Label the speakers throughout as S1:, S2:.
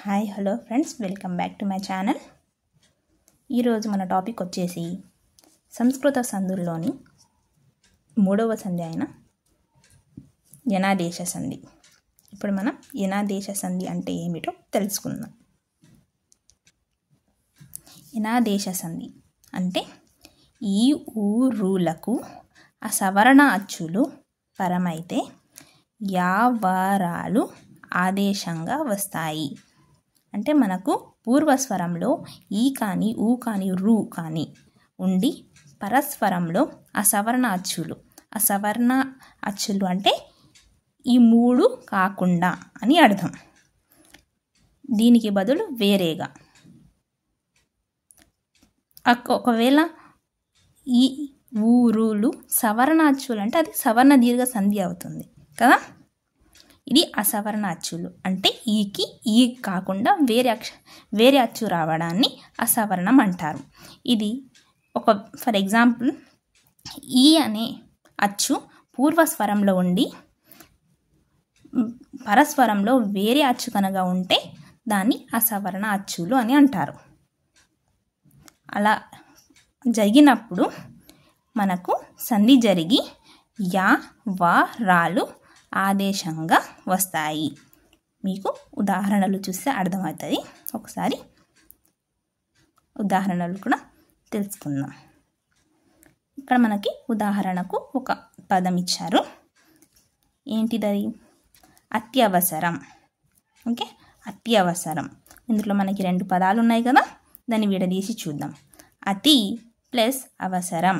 S1: Hi hello friends, welcome back to my channel. ఈరోజు మన topic వచ్చేసి సంస్కృత సంధుల్లోని 3వ సంధి అయిన యనాదేశ సంధి. ఇప్పుడు మనం యనాదేశ సంధి అంటే ఏమిటో తెలుసుకుందాం. యనాదేశ సంధి అంటే ఈ ఊరులకు అసవర్ణ అచ్చులు పరమైతే యావరాలు ఆదేశంగా వస్తాయి. అంటే మనకు పూర్వస్వరంలో ఈ కానీ ఊ కానీ రు కానీ ఉండి పరస్వరంలో అసవర్ణ అచ్చులు అంటే ఈ 3 కాకుండా అని అర్థం. దీనికి బదులు వేరేగా ఒకవేళ ఈ ఊరులు సవర్ణ అచ్చులు అంటే అది సవర్ణ దీర్ఘ సంధి అవుతుంది కదా. ఇది అసవర్ణ అచ్చులు అంటే ఈకి ఈ కాకుండా వేరే అచ్చు రావడాన్ని అసవర్ణం అంటారు. ఇది ఫర్ ఎగ్జాంపుల్ ఈ అనే అచ్చు పూర్వస్వరంలో ఉండి పరస్వరంలో వేరే అచ్చు కనుక ఉంటే దాన్ని అసవర్ణ అచ్చులు అని అంటారు. అలా జరిగినప్పుడు మనకు సంధి జరిగి యా వా రాలు ఆదేశంగా వస్తాయి. మీకు ఉదాహరణలు చూస్తే అర్థమవుతుంది. ఒకసారి ఉదాహరణలు కూడా తెలుసుకుందాం. ఇక్కడ మనకి ఉదాహరణకు ఒక పదం ఇచ్చారు. ఏంటిది? అత్యవసరం. ఓకే, అత్యవసరం. ఇందులో మనకి 2 పదాలు ఉన్నాయి కదా, దాన్ని విడదీసి చూద్దాం. అతి ప్లస్ అవసరం.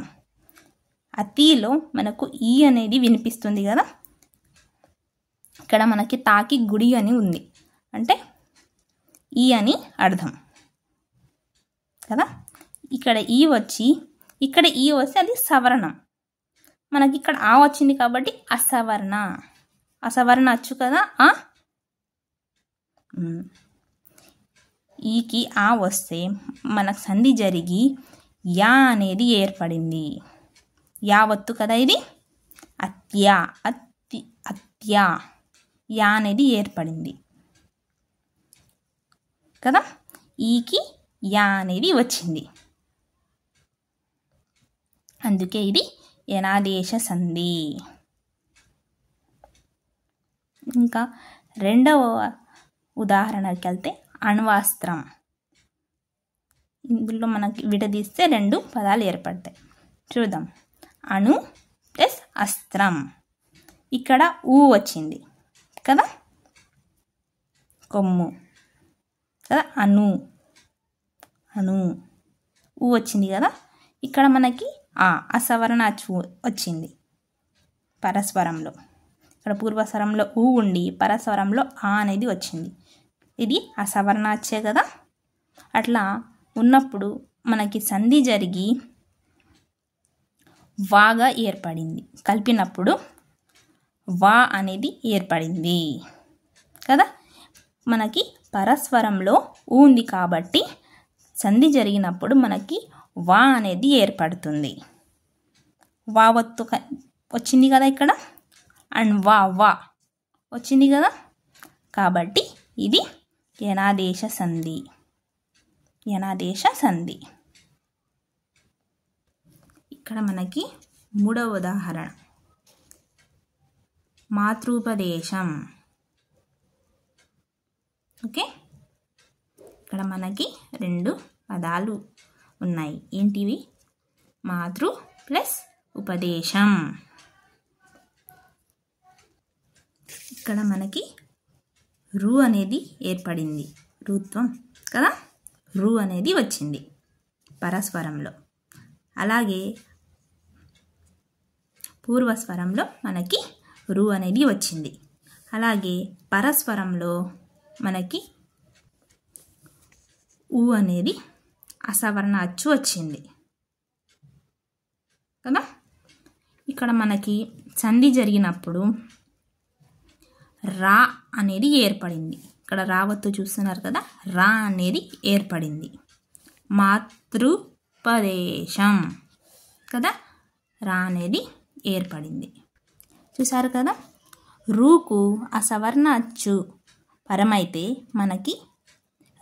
S1: అతిలో మనకు ఈ అనేది వినిపిస్తుంది కదా. ఇక్కడ మనకి తాకి గుడి అని ఉంది అంటే ఈ అని అర్థం కదా. ఇక్కడ ఈ వస్తే అది సవర్ణం. మనకి ఇక్కడ ఆ వచ్చింది కాబట్టి అసవర్ణ అచ్చు కదా. ఈకి ఆ వస్తే మనకు సంధి జరిగి యా అనేది ఏర్పడింది. యావత్తు కదా ఇది. అత్యా యా అనేది ఏర్పడింది కదా. ఈకి యా అనేది వచ్చింది. అందుకే ఇది యనాదేశ సంధి. ఇంకా 2వ ఉదాహరణకి వెళ్తే అణ్వాస్త్రం. ఇందులో మనకి విడదీస్తే 2 పదాలు ఏర్పడతాయి. చూద్దాం. అణు ప్లస్ అస్త్రం. ఇక్కడ ఊ వచ్చింది కదా, కొమ్ము కదా. అణు ఊ వచ్చింది కదా. ఇక్కడ మనకి అసవర్ణ అచ్చు వచ్చింది పరస్వరంలో. ఇక్కడ పూర్వస్వరంలో ఊ ఉండి పరస్వరంలో ఆ అనేది వచ్చింది. ఇది అసవర్ణ అచ్చే కదా. అట్లా ఉన్నప్పుడు మనకి సంధి జరిగి వాగా ఏర్పడింది. కలిపినప్పుడు వా అనేది ఏర్పడింది కదా. మనకి పరస్వరంలో ఉంది కాబట్టి సంధి జరిగినప్పుడు మనకి వా అనేది ఏర్పడుతుంది. వావత్తు వచ్చింది కదా ఇక్కడ. అండ్ వా వచ్చింది కదా. కాబట్టి ఇది యనాదేశ సంధి. ఇక్కడ మనకి 3వ ఉదాహరణ మాతృపదేశం. ఓకే, ఇక్కడ మనకి 2 పదాలు ఉన్నాయి. ఏంటివి? మాతృ ప్లస్ ఉపదేశం. ఇక్కడ మనకి రు అనేది ఏర్పడింది. రుత్వం కదా. రు అనేది వచ్చింది పరస్వరంలో. అలాగే పూర్వస్వరంలో మనకి రు అనేది వచ్చింది. అలాగే పరస్వరంలో మనకి ఊ అనేది అసవర్ణ అచ్చు వచ్చింది కదా. ఇక్కడ మనకి సంధి జరిగినప్పుడు రా అనేది ఏర్పడింది. ఇక్కడ రావత్తు చూస్తున్నారు కదా. రా అనేది ఏర్పడింది. మాతృపదేశం కదా. రా అనేది ఏర్పడింది. చూసారు కదా. రూకు అసవర్ణ అచ్చు పరమైతే మనకి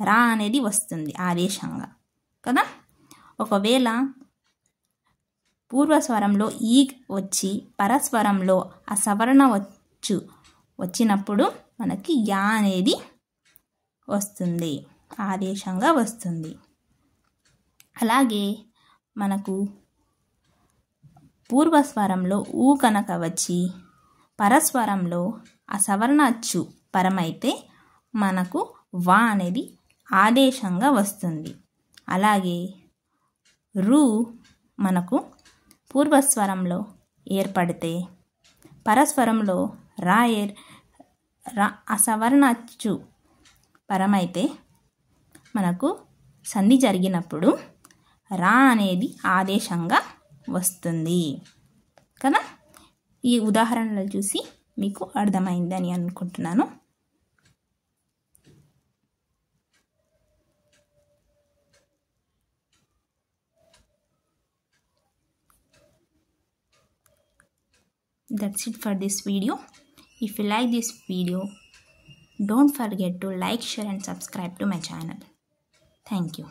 S1: రా అనేది వస్తుంది ఆదేశంగా కదా. ఒకవేళ పూర్వస్వరంలో ఈ వచ్చి పరస్వరంలో ఆ సవర్ణ వచ్చినప్పుడు మనకి యా అనేది వస్తుంది, ఆదేశంగా వస్తుంది. అలాగే మనకు పూర్వస్వరంలో ఊ కనుక వచ్చి పరస్వరంలో ఆ సవర్ణ అచ్చు పరమైతే మనకు వా అనేది ఆదేశంగా వస్తుంది. అలాగే రు మనకు పూర్వస్వరంలో ఏర్పడితే పరస్వరంలో రా అసవర్ణ అచ్చు పరమైతే మనకు సంధి జరిగినప్పుడు రా అనేది ఆదేశంగా వస్తుంది కదా. ఈ ఉదాహరణలు చూసి మీకు అర్థమైందని అనుకుంటున్నాను. That's it for this video. If you like this video, don't forget to like, share and subscribe to my channel. Thank you.